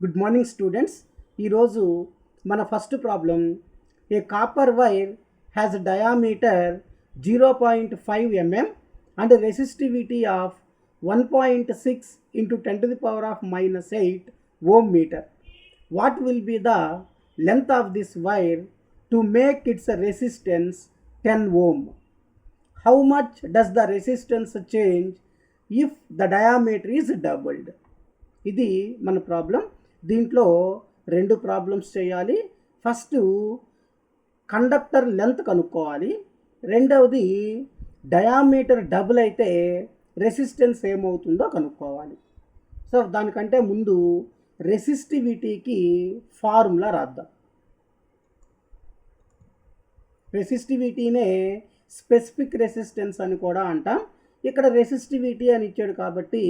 Good morning students. ఈరోజు మన first problem, A copper wire has diameter 0.5 mm and resistivity of 1.6 into 10⁻⁻8 ohm meter. What will be the length of this wire to make its resistance 10 ohm? How much does the resistance change if the diameter is doubled? ఇది మన problem. దీంట్లో రెండు problems చేయాలి. First conductor length కనుక్కోవాలి, రెండవది diameter double అయితే resistance ఏమవుతుందో కనుక్కోవాలి. సో దానికంటే ముందు రెసిస్టివిటీకి ఫార్ములా రాద్దాం. రెసిస్టివిటీనే స్పెసిఫిక్ రెసిస్టెన్స్ అని కూడా అంటాం. ఇక్కడ రెసిస్టివిటీ అని ఇచ్చాడు కాబట్టి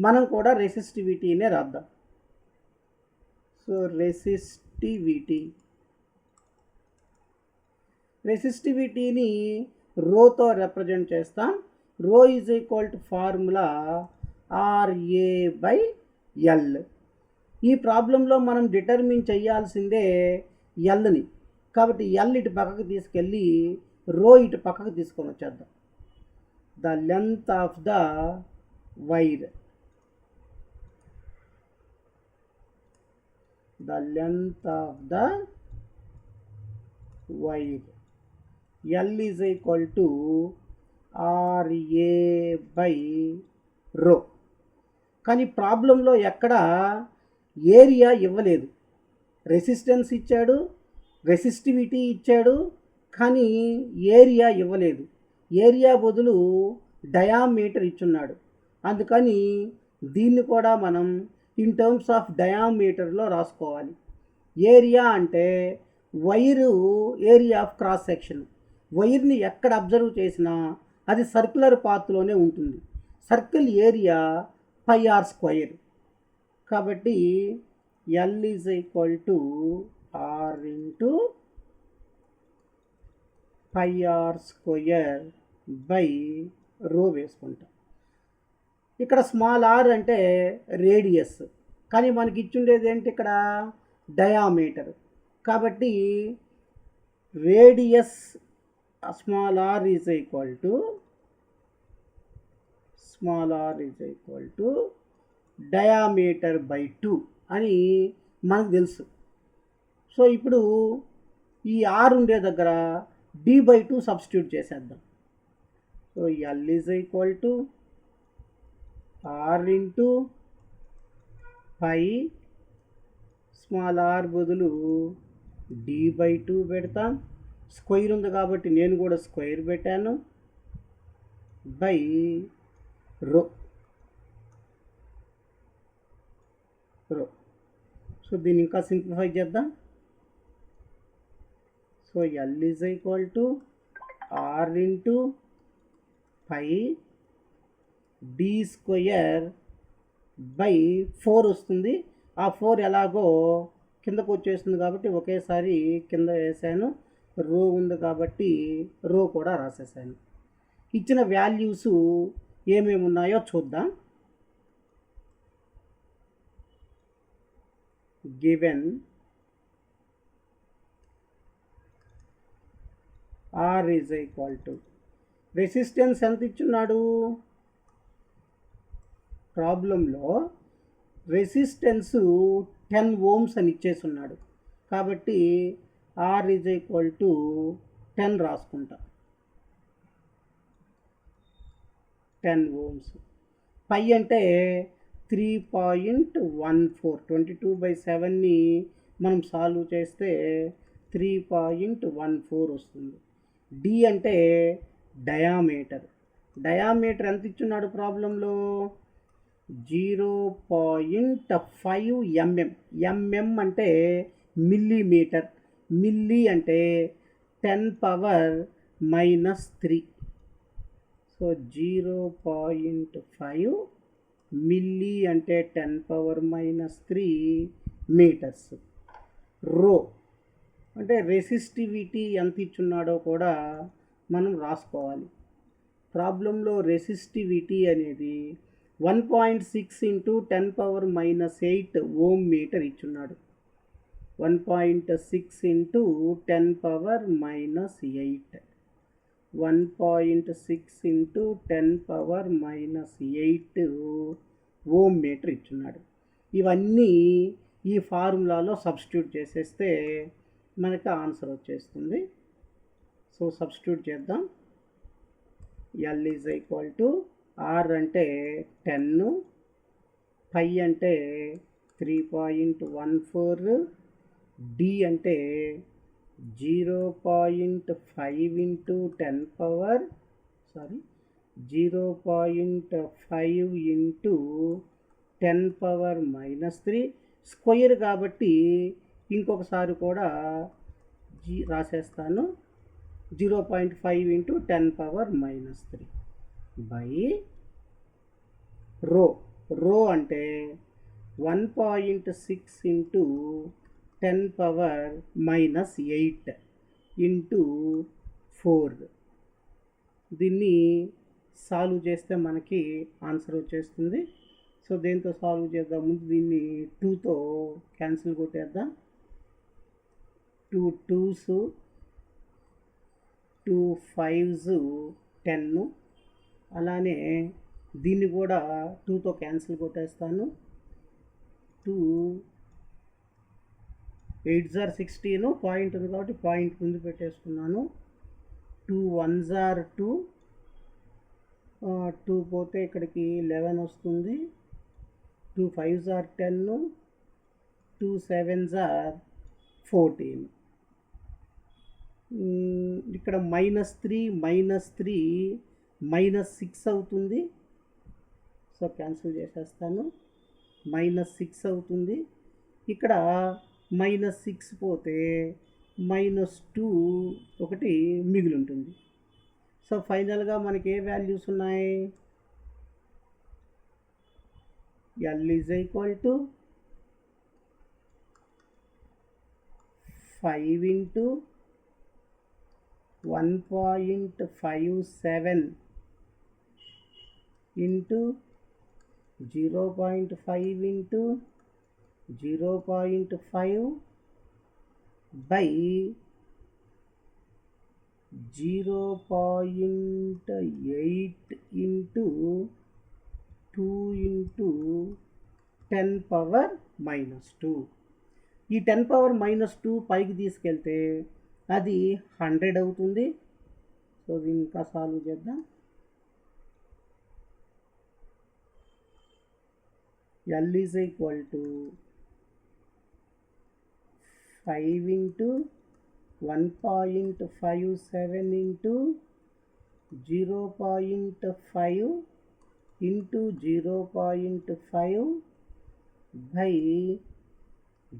మనం కూడా రెసిస్టివిటీనే రాద్దాం. సో రెసిస్టివిటీని రోతో రిప్రజెంట్ చేస్తాం. రో is equal to formula RA/L. ఈ ప్రాబ్లంలో మనం డిటర్మిన్ చేయాల్సిందే ఎల్ని, కాబట్టి ఎల్ ఇటు పక్కకు తీసుకెళ్ళి రో ఇటు పక్కకు తీసుకొని వచ్చేద్దాం. The length of the wire, the length of the wire, L is equal to RA/ρ. కానీ ప్రాబ్లంలో ఎక్కడ ఏరియా ఇవ్వలేదు. రెసిస్టెన్స్ ఇచ్చాడు, రెసిస్టివిటీ ఇచ్చాడు, కానీ ఏరియా ఇవ్వలేదు. ఏరియా బదులు డయామీటర్ ఇచ్చున్నాడు. అందుకని దీన్ని కూడా మనం ఇన్ టర్మ్స్ ఆఫ్ డయామీటర్లో రాసుకోవాలి. ఏరియా అంటే wire area of cross section. వైర్ని ఎక్కడ అబ్జర్వ్ చేసినా అది సర్క్యులర్ పాత్లోనే ఉంటుంది. Circle area πr². కాబట్టి L is equal to R into πr²/ρ వేసుకుంటాం. ఇక్కడ స్మాల్ r అంటే రేడియస్, కానీ మనకి ఇచ్చుండేది ఏంటి ఇక్కడ డయామీటర్. కాబట్టి radius small r is equal to diameter by 2 అని మనకు తెలుసు. సో ఇప్పుడు ఈ r ఉండే దగ్గర d/2 సబ్స్టిట్యూట్ చేసేద్దాం. So L is equal to R into π, small r బదులు d/2 పెడతాం. స్క్వేర్ ఉంది కాబట్టి నేను కూడా స్క్వేర్ పెట్టాను, బై రో. సో దీన్ని ఇంకా సింప్లిఫై చేద్దాం. So L is equal to R into π d²/4 వస్తుంది. ఆ 4 ఎలాగో కిందకు వచ్చేస్తుంది కాబట్టి ఒకేసారి కింద వేసాను. రో ఉంది కాబట్టి రో కూడా రాసేసాను. ఇచ్చిన వాల్యూస్ ఏమేమి ఉన్నాయో చూద్దాం. Given R is equal to, resistance ఎంత ఇచ్చున్నాడు ప్రాబ్లంలో? రెసిస్టెన్స్ 10 ohms అని ఇచ్చేసి ఉన్నాడు. కాబట్టి R ఈజ్ ఈక్వల్ టు 10 రాసుకుంటా. 10 ohms. పై అంటే 3.14, 22/7ని మనం సాల్వ్ చేస్తే 3.14 వస్తుంది. D అంటే డయామీటర్. డయామీటర్ ఎంత ఇచ్చున్నాడు ప్రాబ్లంలో? 0.5 mm. mm అంటే మిల్లీమీటర్. మిల్లీ అంటే 10⁻³ సో 0.5 మిల్లీ అంటే 10⁻³ మీటర్స్. రో అంటే రెసిస్టివిటీ ఎంత ఇచ్చున్నాడో కూడా మనం రాసుకోవాలి. ప్రాబ్లంలో రెసిస్టివిటీ అనేది 1.6 ఇంటూ 10⁻⁻8 ఓం మీటర్ ఇచ్చున్నాడు. 1.6 ఇంటూ 10⁻⁻8 1.6 ఇంటూ 10⁻⁻8 ఓం మీటర్ ఇచ్చున్నాడు. ఇవన్నీ ఈ ఫార్ములాలో సబ్స్టిట్యూట్ చేసేస్తే మనకి ఆన్సర్ వచ్చేస్తుంది. సో సబ్స్టిట్యూట్ చేద్దాం. L is equal to R అంటే 10, పై అంటే 3.14, డి అంటే 0.5 ఇంటూ 0.5 ఇంటూ 10⁻³ స్క్వేర్ కాబట్టి ఇంకొకసారి కూడా రాసేస్తాను. 0.5 ఇంటూ 10⁻³ బై రో అంటే 1.6 ఇంటూ 10⁻⁸ ఇంటూ 4. దీన్ని సాల్వ్ చేస్తే మనకి ఆన్సర్ వచ్చేస్తుంది. సో దేంతో సాల్వ్ చేద్దాం? ముందు దీన్ని 2తో క్యాన్సిల్ కొట్టేద్దాం. 2 2s 2 5s 10. అలానే దీన్ని కూడా 2తో క్యాన్సిల్ కొట్టేస్తాను. 2 8s are 16, పాయింట్ ఉంది కాబట్టి పాయింట్ ముందు పెట్టేసుకున్నాను. 2 1s are 2, 2 పోతే ఇక్కడికి 11 వస్తుంది. 2 5s are 10, 2 7s are 14. ఇక్కడ -3 -6 అవుతుంది. సో క్యాన్సిల్ చేసేస్తాను. -6 అవుతుంది. ఇక్కడ -6 పోతే -2 ఒకటి మిగిలి ఉంటుంది. సో ఫైనల్గా మనకి ఏ వాల్యూస్ ఉన్నాయి? L is equal to 5 into 1.57 into 0.5 into 0.5 by 0.8 into 2 into 10⁻². ఈ 10⁻² పైకి తీసుకెళ్తే అది 100 అవుతుంది. సో దీన్ని ఇంకా సాల్వ్ చేద్దాం. L is equal to 5 into 1.57 into 0.5 into 0.5 by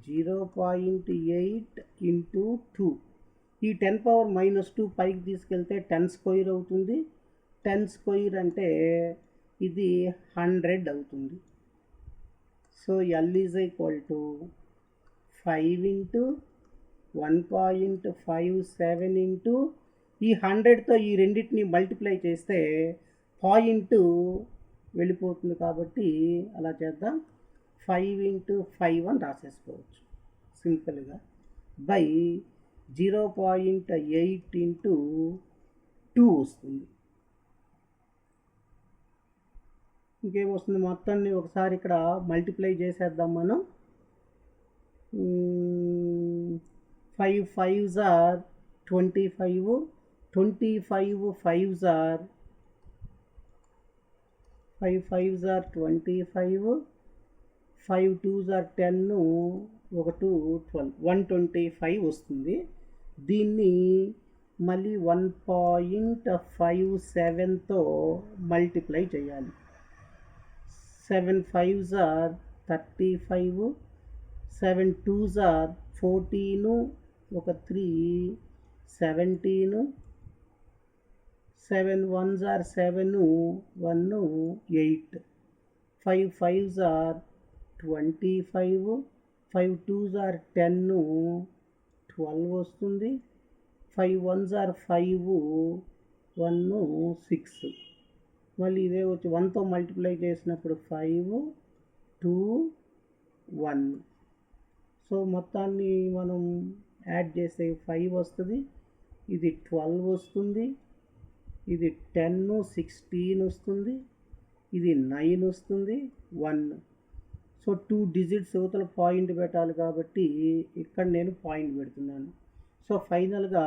0.8 into 2. ఈ 10⁻² పైకి తీసుకెళ్తే 10² అవుతుంది. 10² అంటే ఇది 100 అవుతుంది. So L is equal to 5 into 1.57 into ఈ 100తో ఈ రెండింటిని మల్టిప్లై చేస్తే పాయింట్ వెళ్ళిపోతుంది కాబట్టి అలా చేద్దాం. 5 ఇంటూ 5 అని రాసేసుకోవచ్చు సింపుల్గా. బై 0.8 ఇంటూ 2 వస్తుంది. ఇంకేమొస్తుంది? మొత్తాన్ని ఒకసారి ఇక్కడ మల్టిప్లై చేసేద్దాం మనం. 5 5s are 25, 25 5s are 5 5s are 25, 5 2s are 10, 1 2 12, 125 వస్తుంది. దీన్ని మళ్ళీ 1.57తో మల్టిప్లై చేయాలి. 7 5s are 35, 7 2s are 14, 1 3 17, 7 1s are 7, 1 8, 5 5s are 25, 5 2s are 10, 12 వస్తుంది. 5 1s are 5, 1 6. మళ్ళీ ఇదే వచ్చి 1తో మల్టిప్లై చేసినప్పుడు 5 2 1. సో మొత్తాన్ని మనం యాడ్ చేస్తే 5 వస్తుంది, ఇది 12 వస్తుంది, ఇది 10 16 వస్తుంది, ఇది 9 వస్తుంది 1. సో 2 డిజిట్స్ యువతల పాయింట్ పెట్టాలి కాబట్టి ఇక్కడ నేను పాయింట్ పెడుతున్నాను. సో ఫైనల్గా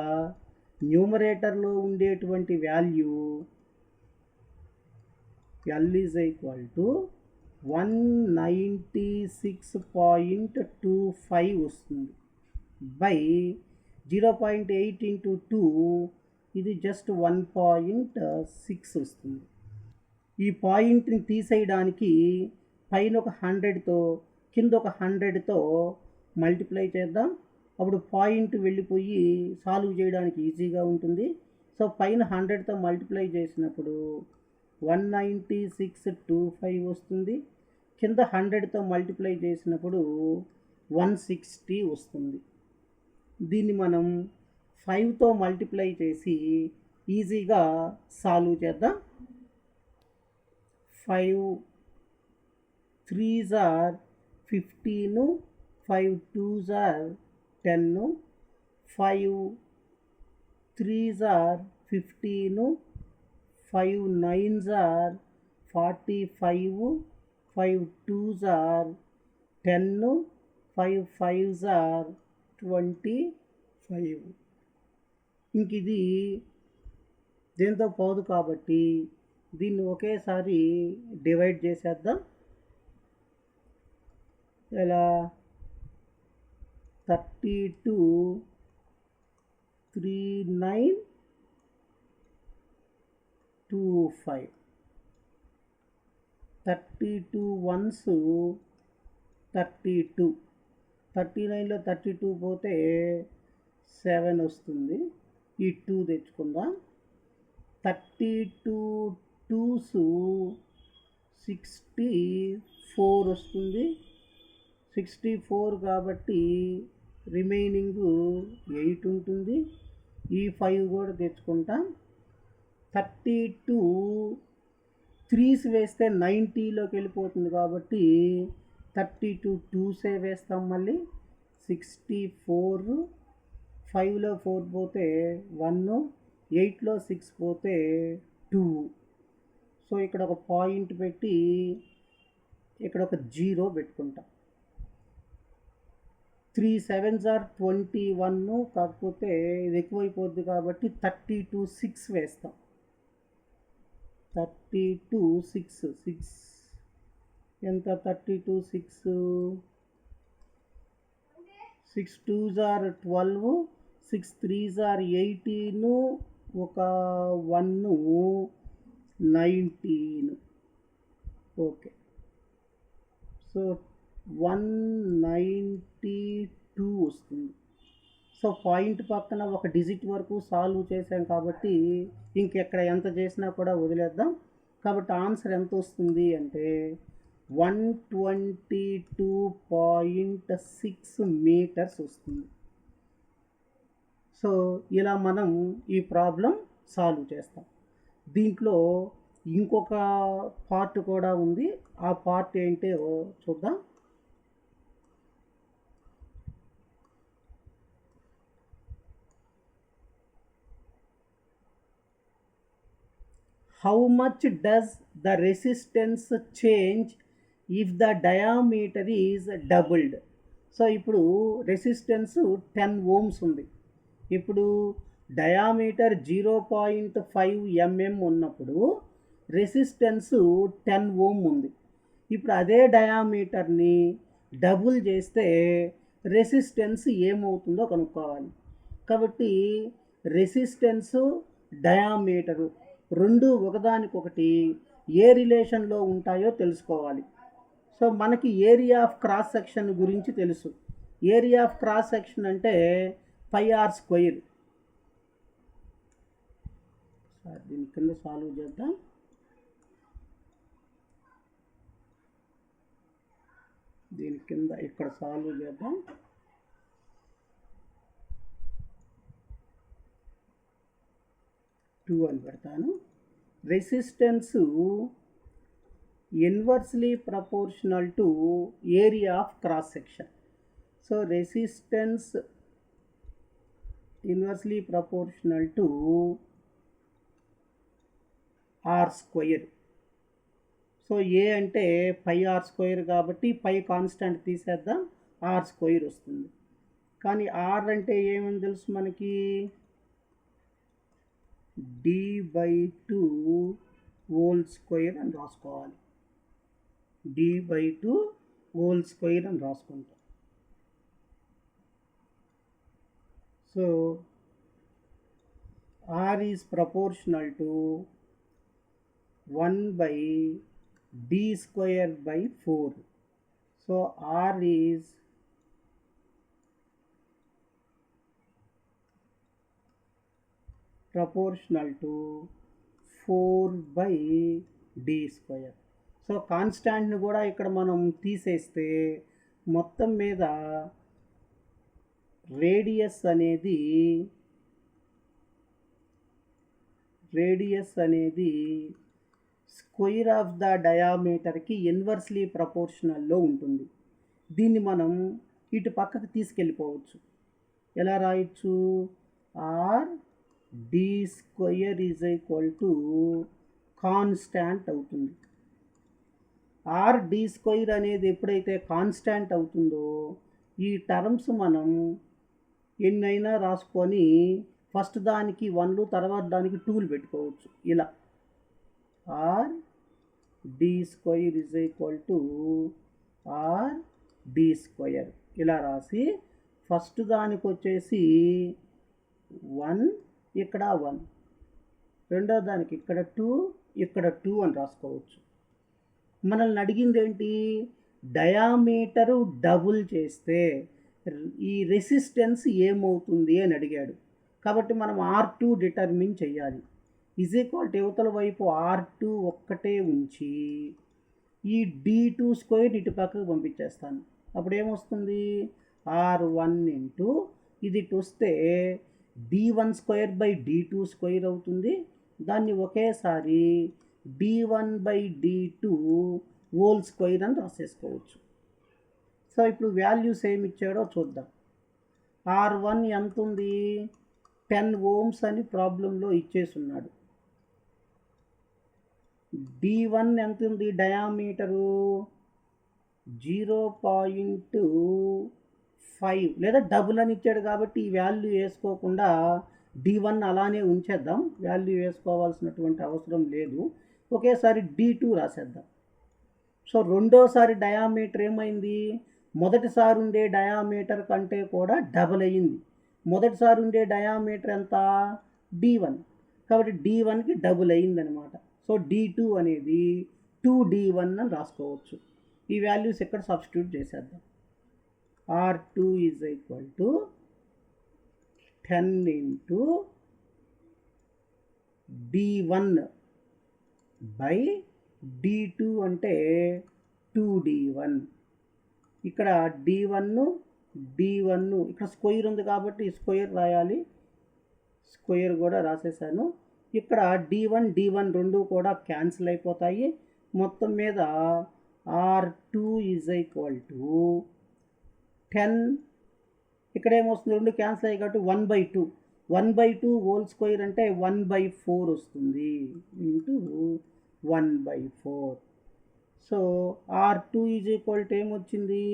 న్యూమరేటర్లో ఉండేటువంటి value L is equal to 196.25 వస్తుంది బై 0.8 ఇంటూ 2, ఇది జస్ట్ 1.6 వస్తుంది. ఈ పాయింట్ని తీసేయడానికి పైన ఒక 100తో కింద ఒక 100తో మల్టిప్లై చేద్దాం. అప్పుడు పాయింట్ వెళ్ళిపోయి సాల్వ్ చేయడానికి ఈజీగా ఉంటుంది. సో పైన 100తో మల్టిప్లై చేసినప్పుడు 196.25 వస్తుంది, కింద 100తో మల్టిప్లై చేసినప్పుడు 160 వస్తుంది. దీన్ని మనం 5తో మల్టిప్లై చేసి ఈజీగా సాల్వ్ చేద్దాం. 5 3s are 15, 5 2s are 10, 5 3s are 15, 5 9s are 45, 5 2s are 10, 5 5s are 25. ఇంక ఇది దేంతో పోదు కాబట్టి దీన్ని ఒకేసారి డివైడ్ చేసేద్దాం. ఇలా 32 3925, 32 ones 32, 39లో 32 పోతే 7 వస్తుంది, ఈ 2 తెచ్చుకుందాం. 32 2s 64 వస్తుంది, 64 కాబట్టి రిమైనింగ్ 8 ఉంటుంది, ఈ 5 కూడా తెచ్చుకుంటాం. 32 3s వేస్తే 90లోకి వెళ్ళిపోతుంది కాబట్టి 32 2sే వేస్తాం. మళ్ళీ 64, 5లో 4 పోతే 1, 8లో 6 పోతే 2. సో ఇక్కడ ఒక పాయింట్ పెట్టి ఇక్కడ ఒక 0 పెట్టుకుంటాం. 3 7s are 21, కాకపోతే ఇది ఎక్కువైపోద్ది కాబట్టి 32 6 వేస్తాం. 32 6 6 ఎంత? 32 6 6 2s are 12, 6 3s are 18, ఒక 1 19. ఓకే, సో 192 వస్తుంది. సో పాయింట్ పక్కన ఒక డిజిట్ వరకు సాల్వ్ చేసాం కాబట్టి ఇంకెక్కడ ఎంత చేసినా కూడా వదిలేద్దాం. కాబట్టి ఆన్సర్ ఎంత వస్తుంది అంటే 122.6 మీటర్స్ వస్తుంది. సో ఇలా మనం ఈ ప్రాబ్లం సాల్వ్ చేస్తాం. దీంట్లో ఇంకొక పార్ట్ కూడా ఉంది, ఆ పార్ట్ ఏంటో చూద్దాం. How much does the resistance change if the diameter is doubled? So ఇప్పుడు రెసిస్టెన్స్ 10 ohms ఉంది. ఇప్పుడు డయామీటర్ 0.5 mm ఉన్నప్పుడు రెసిస్టెన్స్ 10 ohm ఉంది. ఇప్పుడు అదే డయామీటర్ని డబుల్ చేస్తే రెసిస్టెన్స్ ఏమవుతుందో కనుక్కోవాలి. కాబట్టి రెసిస్టెన్స్ డయామీటరు రెండు ఒకదానికొకటి ఏ రిలేషన్లో ఉంటాయో తెలుసుకోవాలి. సో మనకి ఏరియా ఆఫ్ క్రాస్ సెక్షన్ గురించి తెలుసు. ఏరియా ఆఫ్ క్రాస్ సెక్షన్ అంటే πr². దీని కింద సాల్వ్ చేద్దాం. దీని కింద ఇక్కడ సాల్వ్ చేద్దాం. టూ అని పెడతాను. Resistance inversely proportional to area of cross section. So resistance inversely proportional to R square. So A అంటే పై ఆర్ స్క్వేర్ కాబట్టి పై కాన్స్టెంట్ తీసేద్దాం, ఆర్ స్క్వేర్ వస్తుంది. కానీ ఆర్ అంటే ఏమని తెలుసు మనకి, d/2 హోల్ స్క్వేర్ అని రాసుకోవాలి. d/2 హోల్ స్క్వేర్ అని రాసుకుంటాం. So r is proportional to 1/d square by 4. So r is proportional to 4/d square. So కాన్స్టాంట్ని కూడా ఇక్కడ మనం తీసేస్తే మొత్తం మీద రేడియస్ అనేది స్క్వేర్ ఆఫ్ ద డయామీటర్కి ఇన్వర్స్లీ ప్రపోర్షనల్లో ఉంటుంది. దీన్ని మనం ఇటు పక్కకు తీసుకెళ్ళిపోవచ్చు. ఎలా రాయొచ్చు, R D square is equal to constant అవుతుంది. ఆర్ డి స్క్వేర్ అనేది ఎప్పుడైతే కాన్స్టాంట్ అవుతుందో ఈ టర్మ్స్ మనం ఎన్నైనా రాసుకొని ఫస్ట్ దానికి 1లు తర్వాత దానికి 2లు పెట్టుకోవచ్చు. ఇలా R D square is equal to R D square ఇలా రాసి ఫస్ట్ దానికి వచ్చేసి 1, ఇక్కడ 1, రెండో దానికి ఇక్కడ 2, ఇక్కడ 2 అని రాసుకోవచ్చు. మనల్ని అడిగింది ఏంటి, డయామీటరు డబుల్ చేస్తే ఈ రెసిస్టెన్స్ ఏమవుతుంది అని అడిగాడు. కాబట్టి మనం R2 డిటర్మిన్ చేయాలి. ఈజ్ ఈక్వల్ టు యువతల వైపు R2 ఒక్కటే ఉంచి ఈ D2 స్క్వేర్ ఇటు పక్కకు పంపించేస్తాను. అప్పుడు ఏమొస్తుంది, R1 ఇంటూ ఇది ఇటు వస్తే D1 square by D2 square అవుతుంది. దాన్ని ఒకేసారి D1/D2 హోల్ స్క్వేర్ అని రాసేసుకోవచ్చు. సో ఇప్పుడు వాల్యూస్ ఏమి ఇచ్చాడో చూద్దాం. R1 ఎంత ఉంది, 10 ohms అని ప్రాబ్లంలో ఇచ్చేసున్నాడు. D1 ఎంత ఉంది, డయామీటరు 0.5 లేదా డబుల్ అని ఇచ్చాడు కాబట్టి ఈ వాల్యూ వేసుకోకుండా D1 అలానే ఉంచేద్దాం, వాల్యూ వేసుకోవాల్సినటువంటి అవసరం లేదు. ఒకేసారి D2 రాసేద్దాం. సో రెండోసారి డయామీటర్ ఏమైంది, మొదటిసారి ఉండే డయామీటర్ కంటే కూడా డబల్ అయ్యింది. మొదటిసారి ఉండే డయామీటర్ ఎంత, D1, కాబట్టి D1కి డబుల్ అయ్యిందనమాట. సో D2 అనేది 2D1 అని రాసుకోవచ్చు. ఈ వాల్యూస్ ఇక్కడ సబ్స్టిట్యూట్ చేసేద్దాం. R2 is equal to 10 into D1 by D2 అంటే 2D1. ఇక్కడ D1 ఇక్కడ స్క్వేర్ ఉంది కాబట్టి స్క్వేర్ రాయాలి, స్క్వేర్ కూడా రాసేసాను. ఇక్కడ D1 రెండు కూడా క్యాన్సిల్ అయిపోతాయి. మొత్తం మీద R2 ఈజ్ ఈక్వల్ టు 10, ఇక్కడ ఏమొస్తుంది, రెండు క్యాన్సిల్ అయ్యి కాబట్టి 1/2 హోల్ స్క్వేర్ అంటే 1/4 వస్తుంది into 1/4. So R2 is equal to ఏమొచ్చింది,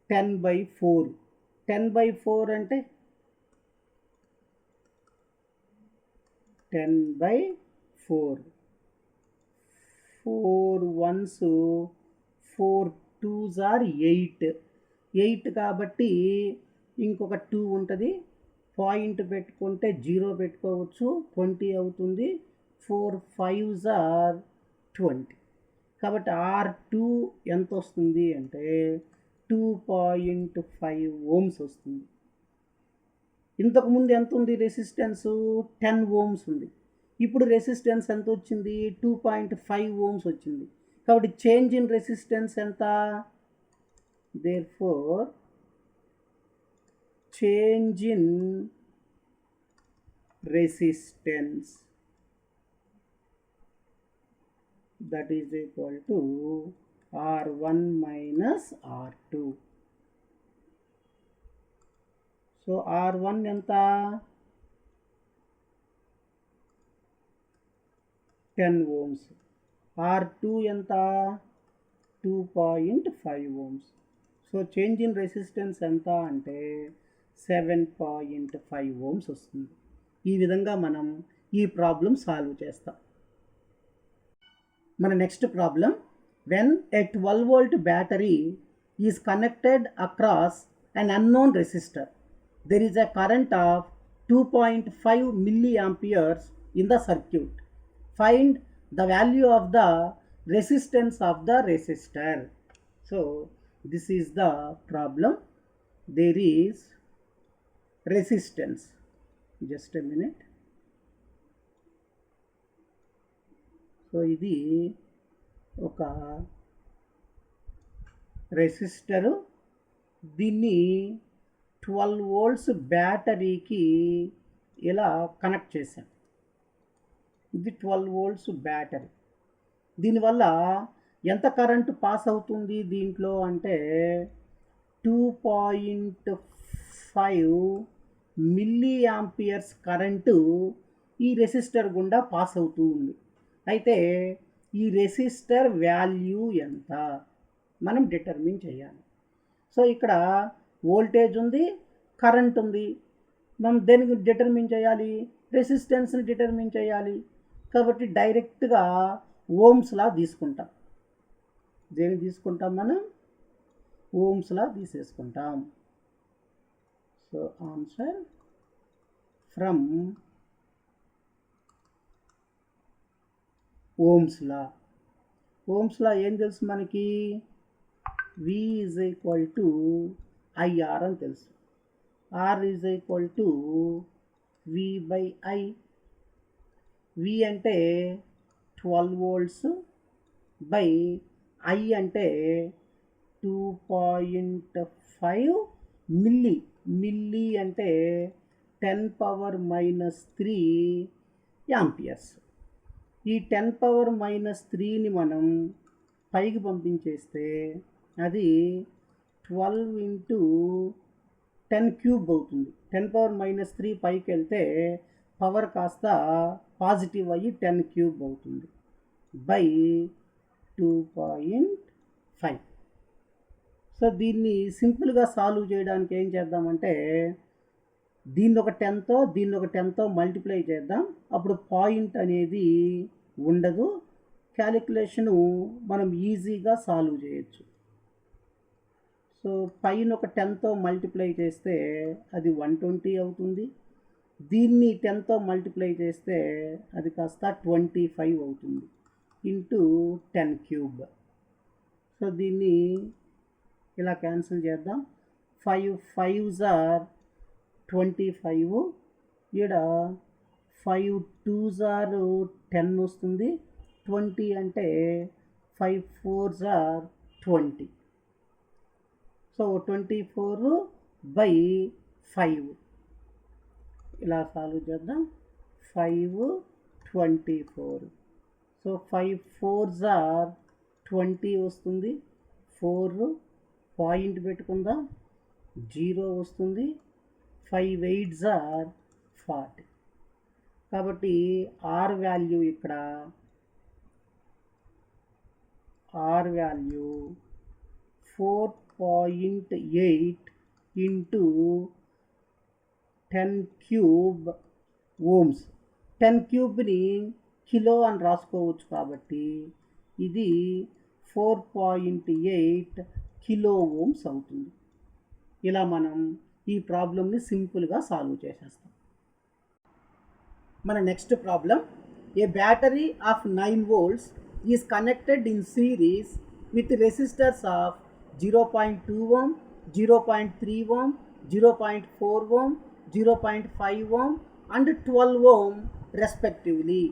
10/4. 10/4 అంటే 10/4. 4 1s 4 2s are 8 కాబట్టి ఇంకొక 2 ఉంటుంది. పాయింట్ పెట్టుకుంటే 0 పెట్టుకోవచ్చు, 20 అవుతుంది. 4 5s are 20. కాబట్టి R2 ఎంత వస్తుంది అంటే 2.5 ohms వస్తుంది. ఇంతకుముందు ఎంత ఉంది రెసిస్టెన్స్, 10 ohms ఉంది. ఇప్పుడు రెసిస్టెన్స్ ఎంత వచ్చింది, 2.5 ohms వచ్చింది. కాబట్టి చేంజ్ ఇన్ రెసిస్టెన్స్ ఎంత, therefore change in resistance that is equal to R1 minus R2. So R1 ఎంత 10 ohms, R2 ఎంత 2.5 ohms. So change in resistance ఎంత అంటే 7.5 ohms వస్తుంది. ఈ విధంగా మనం ఈ ప్రాబ్లం సాల్వ్ చేస్తాం. మన next problem, when a 12 volt battery is connected across an unknown resistor, there is a current of 2.5 milliamperes in the circuit. Find the value of the resistance of the resistor. So this is the problem. There is resistance. Just a minute. So ఇది ఒక resistor, దీన్ని 12 volts బ్యాటరీకి ఇలా connect చేశాం. ఇది 12 volts battery. దీనివల్ల ఎంత current pass అవుతుంది దీంట్లో అంటే 2.5 milliamperes కరెంటు ఈ రెసిస్టర్ గుండా పాస్ అవుతూ ఉంది. అయితే ఈ రెసిస్టర్ వాల్యూ ఎంత మనం డిటర్మిన్ చేయాలి. సో ఇక్కడ వోల్టేజ్ ఉంది, కరెంట్ ఉంది, మనం దేనికి డిటర్మిన్ చేయాలి, రెసిస్టెన్స్ని డిటర్మిన్ చేయాలి. కాబట్టి డైరెక్ట్గా ఓమ్స్లా తీసుకుంటాం. దేనికి తీసుకుంటాం మనం, ఓమ్స్లా తీసేసుకుంటాం. So answer from Ohm's law. Ohm's law ఏం తెలుసు మనకి, V is equal to IR అని తెలుసు. R is equal to V by I. V అంటే 12 volts బై I అంటే 2.5 మిల్లీ అంటే 10⁻³ యాంపియర్స్. ఈ 10⁻³ మనం పైకి పంపించేస్తే అది 12 × 10³ అవుతుంది. 10⁻³ పైకి వెళ్తే పవర్ కాస్త పాజిటివ్ అయ్యి 10³ అవుతుంది బై 2.5. సో దీన్ని సింపుల్గా సాల్వ్ చేయడానికి ఏం చేద్దామంటే దీన్ని ఒక 10తో మల్టిప్లై చేద్దాం. అప్పుడు పాయింట్ అనేది ఉండదు, క్యాలిక్యులేషను మనం ఈజీగా సాల్వ్ చేయొచ్చు. సో పైన ఒక 10తో మల్టిప్లై చేస్తే అది 120 అవుతుంది. దీన్ని 10తో మల్టిప్లై చేస్తే అది కాస్త 25 అవుతుంది ఇంటూ 10³. సో దీన్ని ఇలా క్యాన్సిల్ చేద్దాం. 5 5s are 25, ఇక్కడ 5 2s are 10 వస్తుంది. 20 అంటే 5 4s are 20. సో 24/5 ఇలా సాల్వ్ చేద్దాం. 5 24. సో 5 4s are 20 వస్తుంది. 4 పాయింట్ పెట్టుకుందాం, 0 వస్తుంది. 5 8s are 40. కాబట్టి R వాల్యూ ఇక్కడ R value 4.8 into 10³ ohms. 10³ kilo అని రాసుకోవచ్చు కాబట్టి ఇది 4.8 కిలో ఓమ్స్ అవుతుంది. ఇలా మనం ఈ ప్రాబ్లమ్ని సింపుల్గా సాల్వ్ చేసేస్తాం. మన next problem, A battery of 9 volts is connected in series with resistors of 0.2 ohm, 0.3 ohm, 0.4 ohm, 0.5 ohm and 12 ohm respectively.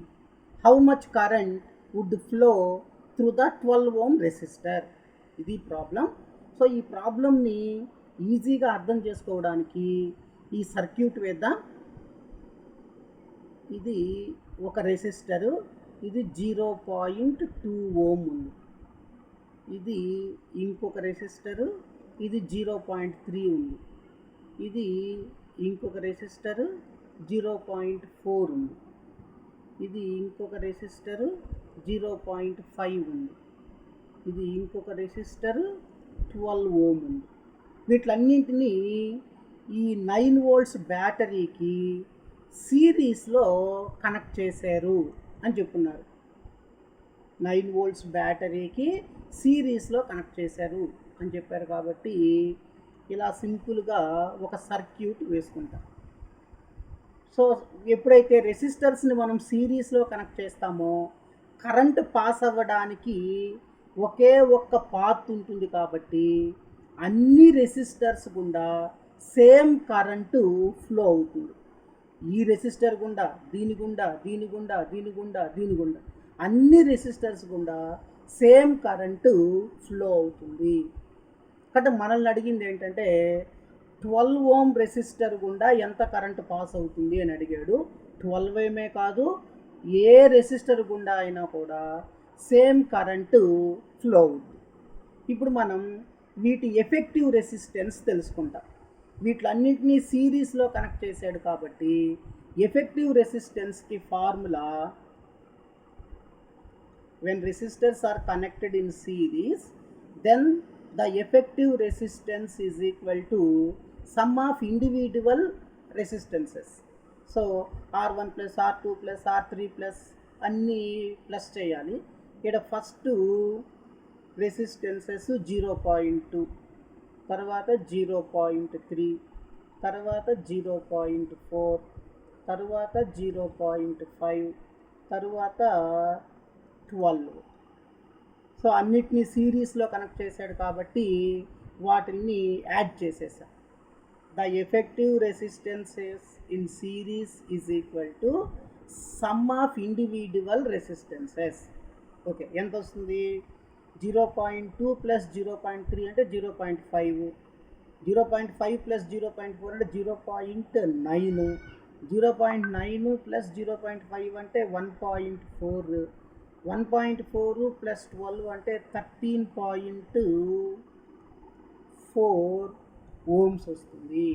How much current would flow through the 12 ohm resistor? ఇది problem. So ఈ ప్రాబ్లమ్ని ఈజీగా అర్థం చేసుకోవడానికి ఈ circuit వేద్దాం. ఇది ఒక రెసిస్టరు, ఇది 0.2 ఓం ఉంది. ఇది ఇంకొక రెసిస్టరు, ఇది 0.3 ఉంది. ఇది ఇంకొక రెసిస్టరు 0.4 ఉంది. ఇది ఇంకొక రెసిస్టరు 0.5 ఉంది. ఇది ఇంకొక రెసిస్టరు 12 ఓం ఉంది. వీటిలన్నింటినీ ఈ 9 వోల్ట్స్ బ్యాటరీకి సిరీస్లో కనెక్ట్ చేశారు అని చెప్పున్నారు. 9 వోల్ట్స్ బ్యాటరీకి సిరీస్లో కనెక్ట్ చేశారు అని చెప్పారు. కాబట్టి ఇలా సింపుల్గా ఒక సర్క్యూట్ వేసుకుంటాం. సో ఎప్పుడైతే రెసిస్టర్స్ని మనం సిరీస్లో కనెక్ట్ చేస్తామో కరెంట్ పాస్ అవ్వడానికి ఒకే ఒక్క పాత్ ఉంటుంది. కాబట్టి అన్ని రెసిస్టర్స్ గుండా సేమ్ కరెంటు ఫ్లో అవుతుంది. ఈ రెసిస్టర్ గుండా, దీని గుండా, దీని గుండా, దీని గుండా, దీని గుండా, అన్ని రెసిస్టర్స్ గుండా సేమ్ కరెంటు ఫ్లో అవుతుంది. కాబట్టి మనల్ని అడిగింది ఏంటంటే 12 ఓం రెసిస్టర్ గుండా ఎంత కరెంటు పాస్ అవుతుంది అని అడిగాడు. 12 ఓమే కాదు, ఏ రెసిస్టర్ గుండా అయినా కూడా సేమ్ కరెంటు ఫ్లో అవుతుంది. ఇప్పుడు మనం వీటి ఎఫెక్టివ్ రెసిస్టెన్స్ తెలుసుకుంటాం. వీటిలన్నింటినీ సిరీస్లో కనెక్ట్ చేశాడు కాబట్టి ఎఫెక్టివ్ రెసిస్టెన్స్కి formula, when resistors are connected in series, then the effective resistance is equal to sum of individual resistances. So R1 plus R2 plus R3 plus అన్నీ ప్లస్ చేయాలి. ఇక్కడ ఫస్ట్ రెసిస్టెన్సెస్ 0.2, తర్వాత 0.3, తర్వాత 0.4, తర్వాత 0.5, తర్వాత 12. సో అన్నిటినీ సిరీస్లో కనెక్ట్ చేశాడు కాబట్టి వాటిని యాడ్ చేసేసాం. The effective resistances in series is equal to some of individual resistances. Okay, ఎంత వస్తుంది? 0.2 ప్లస్ 0.3 అంటే 0.5, 0.5 ప్లస్ 0.4 అంటే 0.9, 0.9 ప్లస్ 0.5 అంటే 1.4, 1.4 ప్లస్ 12 అంటే 13.4 ఓమ్స్ వస్తుంది.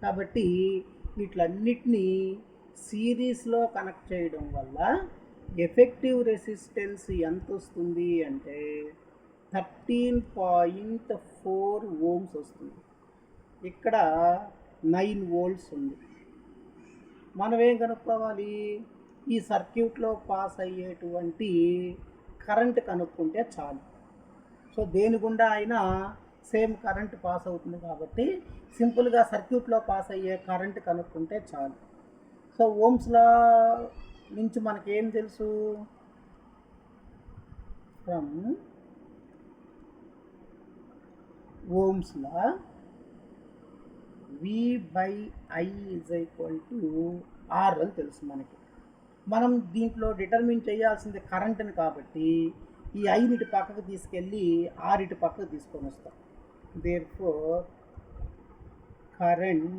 కాబట్టి వీటిలన్నిటినీ సిరీస్లో కనెక్ట్ చేయడం వల్ల ఎఫెక్టివ్ రెసిస్టెన్స్ ఎంత వస్తుంది అంటే 13.4 ఓమ్స్ వస్తుంది. ఇక్కడ 9 వోల్ట్స్ ఉంది. మనం ఏం కనుక్కోవాలి? ఈ సర్క్యూట్లో పాస్ అయ్యేటువంటి కరెంట్ కనుక్కుంటే చాలు. సో దేని గుండా అయినా సేమ్ కరెంట్ పాస్ అవుతుంది కాబట్టి సింపుల్గా సర్క్యూట్లో పాస్ అయ్యే కరెంట్ కనుక్కుంటే చాలు. సో ఓమ్స్లా నుంచి మనకేం తెలుసు? From Ohm's law V/I is equal to R అని తెలుసు మనకి. మనం దీంట్లో డిటర్మిన్ చేయాల్సింది కరెంట్ని కాబట్టి ఈ I ఇటు పక్కకు తీసుకెళ్ళి R ఇటు పక్కకు తీసుకొని వస్తాం. Therefore current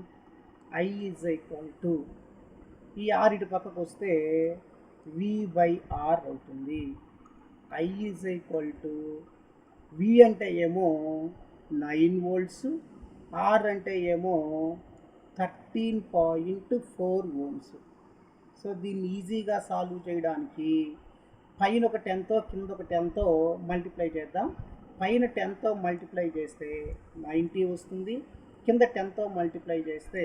I is equal to, ఈ R ఇటు పక్కకు వస్తే V/R అవుతుంది. I is equal to, V అంటే ఏమో 9 వోల్ట్స్, R అంటే ఏమో 13.4 ఓమ్స్. సో దీన్ని ఈజీగా సాల్వ్ చేయడానికి పైన ఒక 10తో కింద ఒక 10తో మల్టిప్లై చేద్దాం. పైన 10తో మల్టిప్లై చేస్తే 90 వస్తుంది, కింద 10తో మల్టిప్లై చేస్తే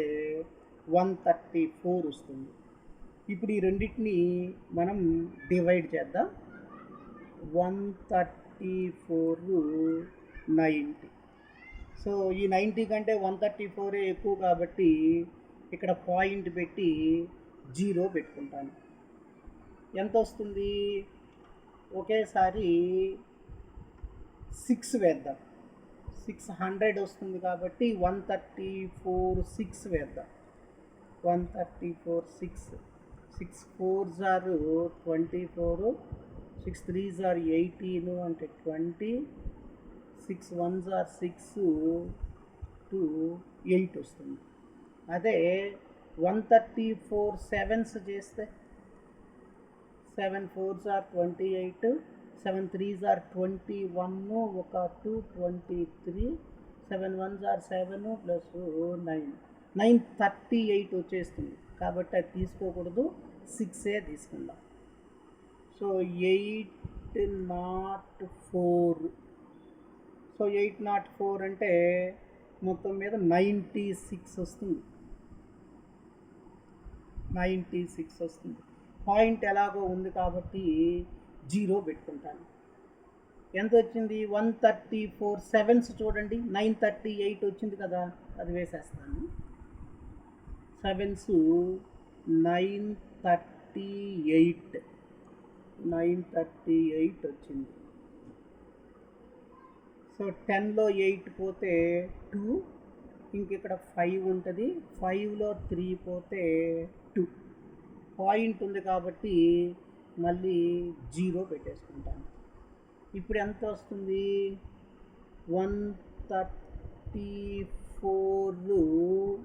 134 వస్తుంది. ఇప్పుడు ఈ రెండింటిని మనం డివైడ్ చేద్దాం. 134 90. సో ఈ 90 కంటే 134 ఎక్కువ కాబట్టి ఇక్కడ పాయింట్ పెట్టి 0 పెట్టుకుంటాను. ఎంత వస్తుంది? ఒకేసారి 6 వేద్దాం. 600 వస్తుంది కాబట్టి 134 6 వేద్దాం. 134 6, 6 4s are 24, 6 3s are 18 అంటే 20, 6 1s are 6 to 8 వస్తుంది. అదే 134 7s చేస్తే 7 4s are 28, 7 3s are 21, ఒక 2 23, 7 1s are 7 ప్లస్ 9 వచ్చేస్తుంది. కాబట్టి అది తీసుకోకూడదు, 6 తీసుకుందాం. సో 804, సో 804 అంటే మొత్తం మీద 96 వస్తుంది. 96 వస్తుంది. పాయింట్ ఎలాగో ఉంది కాబట్టి 0 పెట్టుకుంటాను. ఎంత వచ్చింది? 134 7s చూడండి, 938 వచ్చింది కదా, అది వేసేస్తాను. 7s 938 వచ్చింది. సో 10లో 8 పోతే 2, ఇంక ఇక్కడ 5 ఉంటుంది, 5లో 3 పోతే 2. పాయింట్ ఉంది కాబట్టి మళ్ళీ 0 పెట్టేసుకుంటాను. ఇప్పుడు ఎంత వస్తుంది? 134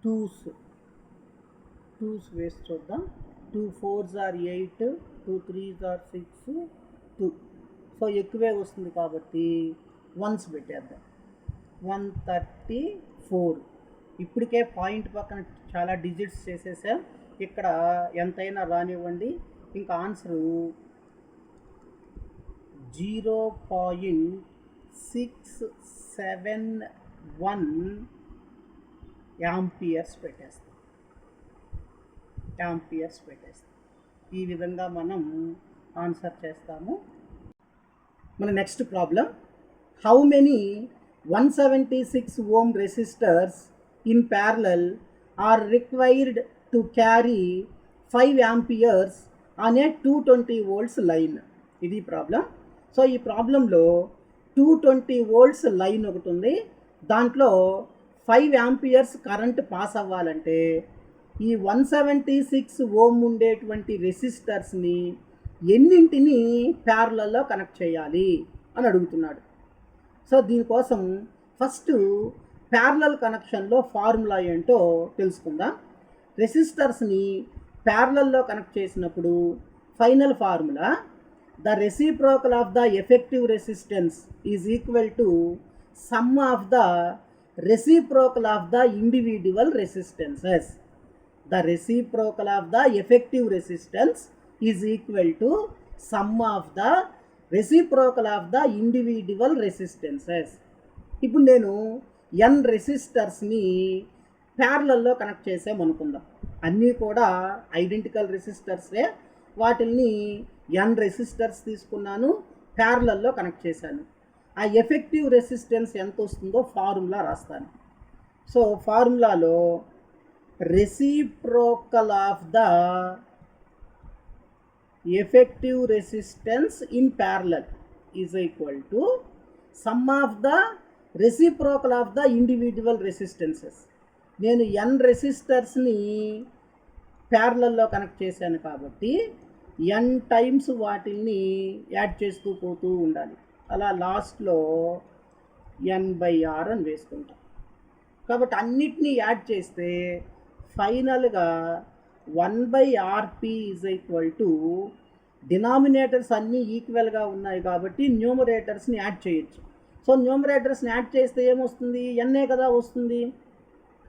2s వేసి చూద్దాం. 2 4s are 8, 2 3s are 6, 2. So ఎక్కువే వస్తుంది కాబట్టి 1s పెట్టేద్దాం. 134. ఇప్పటికే పాయింట్ పక్కన చాలా డిజిట్స్ చేసేసాం. ఇక్కడ ఎంతైనా రానివ్వండి. ఇంకా ఆన్సరు 0.671 యాంపియర్స్ పెట్టేస్తాం. ఈ విధంగా మనం ఆన్సర్ చేస్తాము. మన next problem, how many 176 ohm resistors in parallel are required to carry 5 amperes on a 220 volts line? ఇది ప్రాబ్లం. సో ఈ ప్రాబ్లంలో 220 volts లైన్ ఒకటి ఉంది, దాంట్లో 5 amperes కరెంట్ పాస్ అవ్వాలంటే ఈ 176 ఓమ్ ఉండేటువంటి రెసిస్టర్స్ని ఎన్నింటిని ప్యారలల్లో కనెక్ట్ చేయాలి అని అడుగుతున్నాడు. సో దీనికోసం ఫస్ట్ ప్యారలల్ కనెక్షన్లో ఫార్ములా ఏంటో తెలుసుకుందాం. రెసిస్టర్స్ని ప్యారలల్లో కనెక్ట్ చేసినప్పుడు final formula, the reciprocal of the effective resistance is equal to some of the reciprocal of the individual resistances. The reciprocal of the effective resistance is equal to sum of the reciprocal of the individual resistances. ఇప్పుడు నేను n రెసిస్టర్స్ని ప్యారలల్లో connect చేసామనుకుందాం. అన్నీ కూడా identical రెసిస్టర్సే, వాటిల్ని n resistors తీసుకున్నాను, ప్యారలల్లో connect చేశాను. ఆ effective resistance ఎంత వస్తుందో ఫార్ములా రాస్తాను. సో ఫార్ములాలో reciprocal of the effective resistance in parallel is equal to sum of the reciprocal of the individual resistances. నేను n రెసిస్టర్స్ని ప్యారలల్లో కనెక్ట్ చేశాను కాబట్టి n టైమ్స్ వాటిని యాడ్ చేస్తూ పోతూ ఉండాలి. అలా లాస్ట్లో n/r అని వేసుకుంటాం. కాబట్టి అన్నిటినీ యాడ్ చేస్తే ఫైనల్గా 1/rp is equal to, denominators అన్నీ ఈక్వల్గా ఉన్నాయి కాబట్టి న్యూమరేటర్స్ని యాడ్ చేయొచ్చు. సో న్యూమరేటర్స్ని యాడ్ చేస్తే ఏమొస్తుంది? ఎన్ఏ కదా వస్తుంది,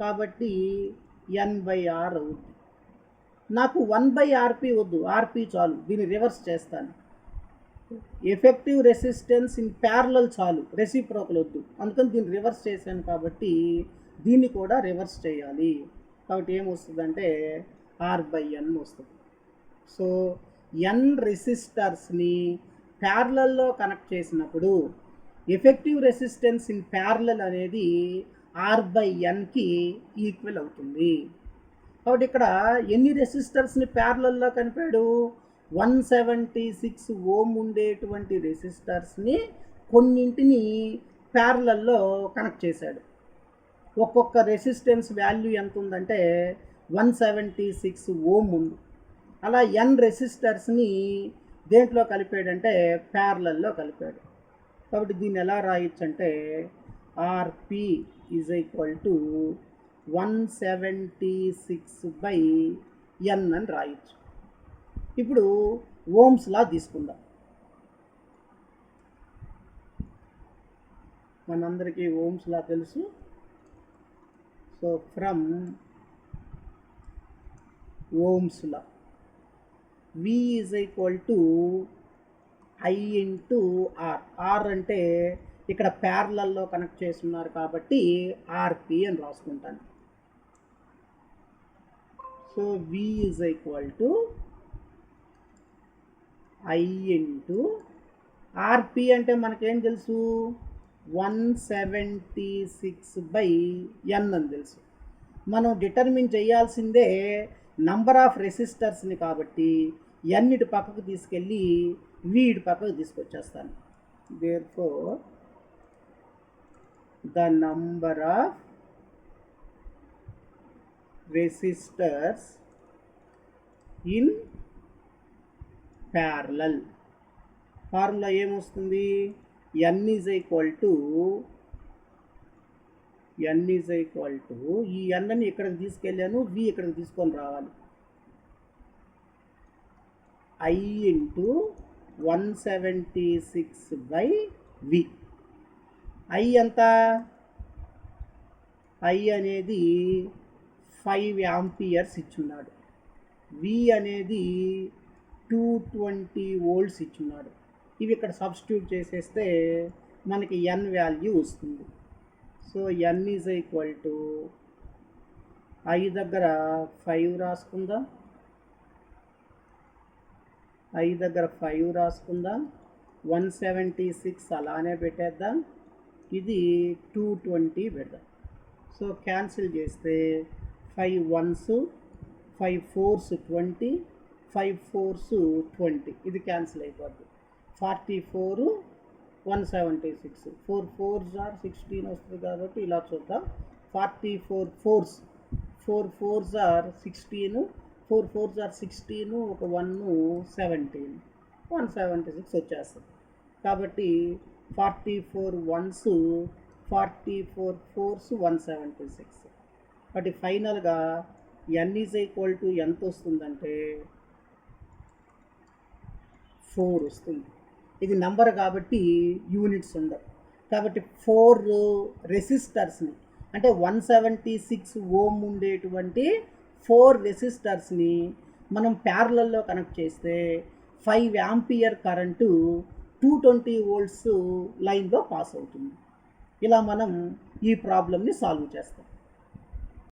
కాబట్టి n/r అవుతుంది. నాకు 1/rp వద్దు, ఆర్పి చాలు, దీన్ని రివర్స్ చేస్తాను. ఎఫెక్టివ్ రెసిస్టెన్స్ ఇన్ ప్యారలల్ చాలు, రెసిప్రోకల్ వద్దు, అందుకని దీన్ని రివర్స్ చేశాను కాబట్టి దీన్ని కూడా రివర్స్ చేయాలి. కాబట్టి ఏమొస్తుందంటే r/n వస్తుంది. సో n రెసిస్టర్స్ని ప్యారలల్లో కనెక్ట్ చేసినప్పుడు ఎఫెక్టివ్ రెసిస్టెన్స్ ఇన్ ప్యారలల్ అనేది r/nకి ఈక్వల్ అవుతుంది. కాబట్టి ఇక్కడ ఎన్ని రెసిస్టర్స్ని ప్యారలల్లో కలిపాడు? 176 ఓమ్ ఉండేటువంటి రెసిస్టర్స్ని కొన్నింటిని ప్యారలల్లో కనెక్ట్ చేశాడు. ఒక్కొక్క రెసిస్టెన్స్ వాల్యూ ఎంత ఉందంటే 176 ఓమ్ ఉంది. అలా n రెసిస్టర్స్ని దేంట్లో కలిపాడంటే ప్యారలల్లో కలిపాడు. కాబట్టి దీన్ని ఎలా రాయొచ్చు అంటే rp is equal to 176/n అని రాయొచ్చు. ఇప్పుడు ఓమ్స్ లా తీసుకుందాం. మనందరికీ ఓమ్స్ లా తెలుసు. So from Ohm's law V is equal to I into R. R అంటే ఇక్కడ ప్యారలల్లో కనెక్ట్ చేస్తున్నారు కాబట్టి RP అని రాసుకుంటాను. So V is equal to I into RP అంటే మనకేం తెలుసు, 176/n అని తెలుసు. మనం డిటర్మిన్ చేయాల్సిందే నంబర్ ఆఫ్ రెసిస్టర్స్ని కాబట్టి n ఇటు పక్కకు తీసుకెళ్ళి v ఇటు పక్కకు తీసుకొచ్చేస్తాను. Therefore the number of resistors in parallel. Formula ఏమొస్తుంది, n ఈజ్ ఈక్వల్ టు ఈ n ని ఇక్కడికి తీసుకెళ్ళాను, v ఇక్కడికి తీసుకొని రావాలి. I into 176/v. I ఎంత, I అనేది 5 amperes ఇచ్చున్నాడు. V అనేది 220 volts ఇచ్చున్నాడు. ఇవి ఇక్కడ సబ్స్టిట్యూట్ చేసేస్తే మనకి n వాల్యూ వస్తుంది. So n is equal to I దగ్గర 5 రాసుకుందాం, I దగ్గర 5 రాసుకుందాం, 176 అలానే పెట్టేద్దాం, ఇది 220 పెడదాం. సో క్యాన్సిల్ చేస్తే 5 1s 5 4s 20, 5 4s 20, ఇది క్యాన్సిల్ అయిపోద్ది. 44 176, 4 4s are 16 వస్తుంది కాబట్టి ఇలా చూద్దాం. 44 4s, 4 4s are 16, 4 4s are 16, ఒక 1 17, 176 వచ్చేస్తుంది. కాబట్టి 44 1s 44 4s 176. కాబట్టి ఫైనల్గా n ఈజ్ ఈక్వల్ టు ఎంత వస్తుందంటే 4 వస్తుంది. ఇది నంబర్ కాబట్టి యూనిట్స్ ఉండవు. కాబట్టి 4 రెసిస్టర్స్ని అంటే 176 ఓమ్ ఉండేటువంటి 4 రెసిస్టర్స్ని మనం ప్యారలల్లో కనెక్ట్ చేస్తే 5 ఆంపియర్ కరెంటు 220 volts లైన్లో పాస్ అవుతుంది. ఇలా మనం ఈ ప్రాబ్లమ్ని సాల్వ్ చేస్తాం.